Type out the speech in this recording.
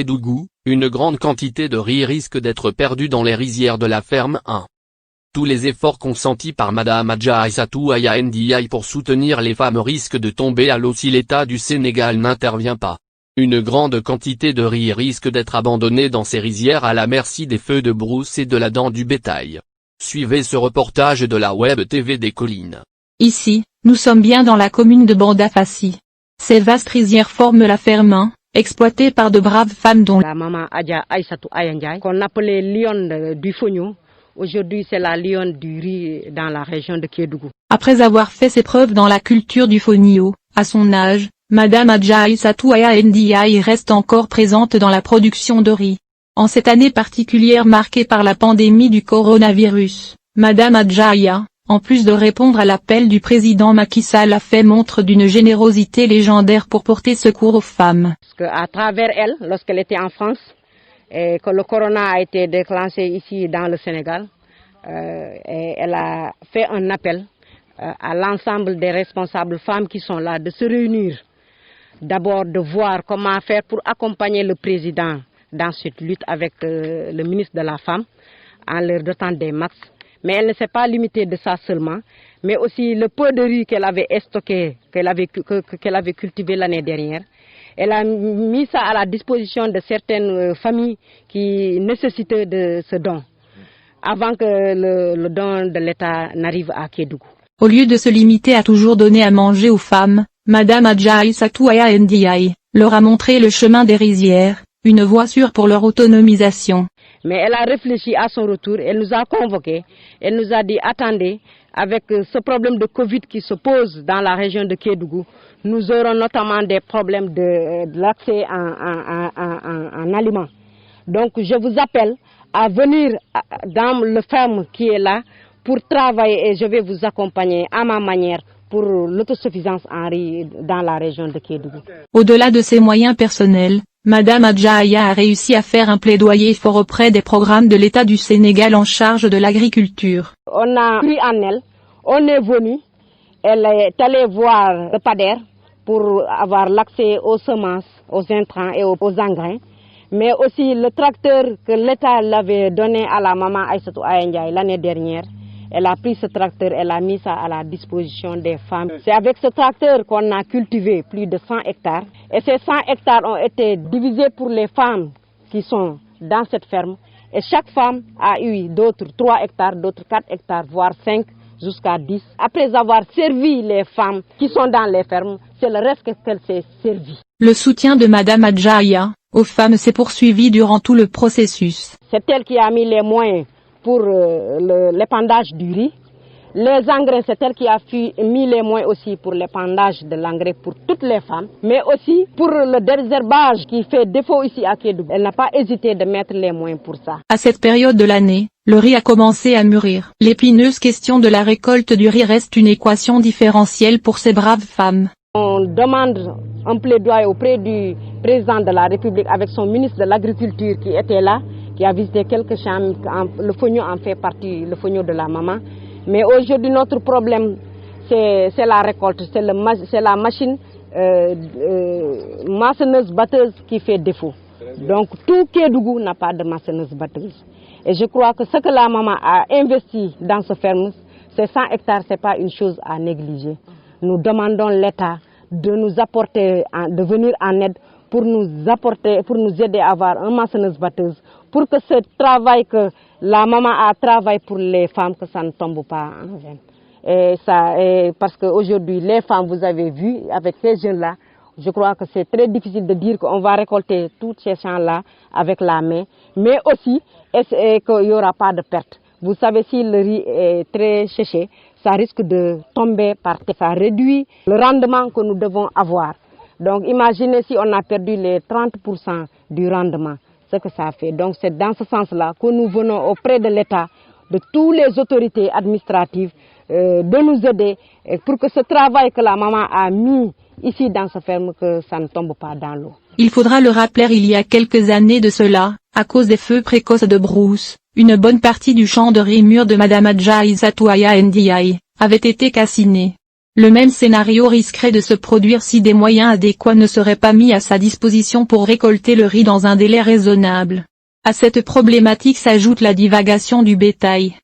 Kédougou, une grande quantité de riz risque d'être perdue dans les rizières de la ferme 1. Tous les efforts consentis par Madame Adja Aïssatou Aya Ndiaye pour soutenir les femmes risquent de tomber à l'eau si l'État du Sénégal n'intervient pas. Une grande quantité de riz risque d'être abandonnée dans ces rizières à la merci des feux de brousse et de la dent du bétail. Suivez ce reportage de la Web TV des Collines. Ici, nous sommes bien dans la commune de Bandafassi. Ces vastes rizières forment la ferme 1, exploitée par de braves femmes dont la maman Adja Aïssatou Aya Ndiaye, qu'on appelait lionne du Fogno. Aujourd'hui, c'est la lionne du riz dans la région de Kédougou. Après avoir fait ses preuves dans la culture du fonio, à son âge, Madame Adja Aïssatou Aya Ndiaye reste encore présente dans la production de riz. En cette année particulière marquée par la pandémie du coronavirus, Madame Adja Aya, en plus de répondre à l'appel du président Macky Sall, a fait montre d'une générosité légendaire pour porter secours aux femmes. Parce qu'à travers elle, lorsqu'elle était en France, et que le corona a été déclenché ici dans le Sénégal, et elle a fait un appel à l'ensemble des responsables femmes qui sont là de se réunir. D'abord de voir comment faire pour accompagner le président dans cette lutte avec le ministre de la Femme, en leur dotant des max. Mais elle ne s'est pas limitée de ça seulement, mais aussi le peu de riz qu'elle avait stocké, qu'elle avait cultivé l'année dernière. Elle a mis ça à la disposition de certaines familles qui nécessitaient de ce don, avant que le don de l'État n'arrive à Kédougou. Au lieu de se limiter à toujours donner à manger aux femmes, Madame Adja Aïssatou Aya Ndiaye leur a montré le chemin des rizières, une voie sûre pour leur autonomisation. Mais elle a réfléchi à son retour, elle nous a convoqués, elle nous a dit attendez, avec ce problème de Covid qui se pose dans la région de Kédougou, nous aurons notamment des problèmes de l'accès en aliments. Donc je vous appelle à venir dans le ferme qui est là pour travailler et je vais vous accompagner à ma manière pour l'autosuffisance en riz dans la région de Kédougou. Au-delà de ses moyens personnels, Madame Adja Aya a réussi à faire un plaidoyer fort auprès des programmes de l'État du Sénégal en charge de l'agriculture. On a pris en elle, on est venu, elle est allée voir le PADER pour avoir l'accès aux semences, aux intrants et aux engrais, mais aussi le tracteur que l'État l'avait donné à la maman Aïssatou Aya Ndiaye l'année dernière. Elle a pris ce tracteur, elle a mis ça à la disposition des femmes. C'est avec ce tracteur qu'on a cultivé plus de 100 hectares. Et ces 100 hectares ont été divisés pour les femmes qui sont dans cette ferme. Et chaque femme a eu d'autres 3 hectares, d'autres 4 hectares, voire 5 jusqu'à 10. Après avoir servi les femmes qui sont dans les fermes, c'est le reste qu'elle s'est servie. Le soutien de Madame Adja Aya aux femmes s'est poursuivi durant tout le processus. C'est elle qui a mis les moyens pour l'épandage du riz. Les engrais, c'est elle qui a mis les moyens aussi pour l'épandage de l'engrais pour toutes les femmes, mais aussi pour le désherbage qui fait défaut ici à Kédougou. Elle n'a pas hésité de mettre les moyens pour ça. À cette période de l'année, le riz a commencé à mûrir. L'épineuse question de la récolte du riz reste une équation différentielle pour ces braves femmes. On demande un plaidoyer auprès du président de la République avec son ministre de l'Agriculture qui était là, qui a visité quelques champs. Le fogno en fait partie, le fogno de la maman. Mais aujourd'hui, notre problème, c'est la récolte, c'est la machine maçonneuse-batteuse qui fait défaut. Donc tout Kédougou n'a pas de maçonneuse-batteuse. Et je crois que ce que la maman a investi dans ce ferme, ces 100 hectares, ce n'est pas une chose à négliger. Nous demandons l'État de nous apporter, de venir en aide pour nous apporter, pour nous aider à avoir un maçonneuse-batteuse, pour que ce travail que la maman a travaillé pour les femmes, que ça ne tombe pas en vain. Et parce qu'aujourd'hui, les femmes, vous avez vu, avec ces jeunes-là, je crois que c'est très difficile de dire qu'on va récolter tous ces champs-là avec la main, mais aussi qu'il n'y aura pas de perte. Vous savez, si le riz est très séché, ça risque de tomber par terre. Ça réduit le rendement que nous devons avoir. Donc imaginez si on a perdu les 30% du rendement, ce que ça fait. Donc c'est dans ce sens-là que nous venons auprès de l'État, de toutes les autorités administratives, de nous aider pour que ce travail que la maman a mis ici dans sa ferme, que ça ne tombe pas dans l'eau. Il faudra le rappeler, il y a quelques années de cela, à cause des feux précoces de brousse, une bonne partie du champ de riz mûr de Madame Adja Aïssatou Aya Ndiaye avait été calcinée. Le même scénario risquerait de se produire si des moyens adéquats ne seraient pas mis à sa disposition pour récolter le riz dans un délai raisonnable. À cette problématique s'ajoute la divagation du bétail.